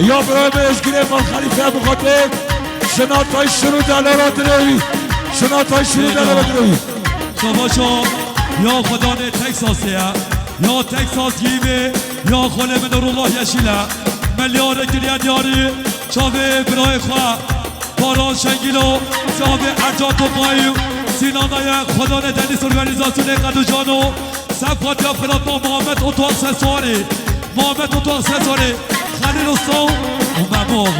یا برای اشگیره ما خلیفه ابو خاطر شناتای شروع دلالات روی شناتای شروع دلالات روی شما یا خدا نه تکساسیه یا تکساس گیمه یا خاله من الله یشیله ملیار گریه دیاری چاوه برای خواه باران شنگیلو چاوه ارجات و قایم سینانای خدا نه دنیس ارگانیزاسیون قدو جانو صفات یا فراد با محمد اتوار سسواری محمد اتوار سسواری خلیل الصوم و ممو آقا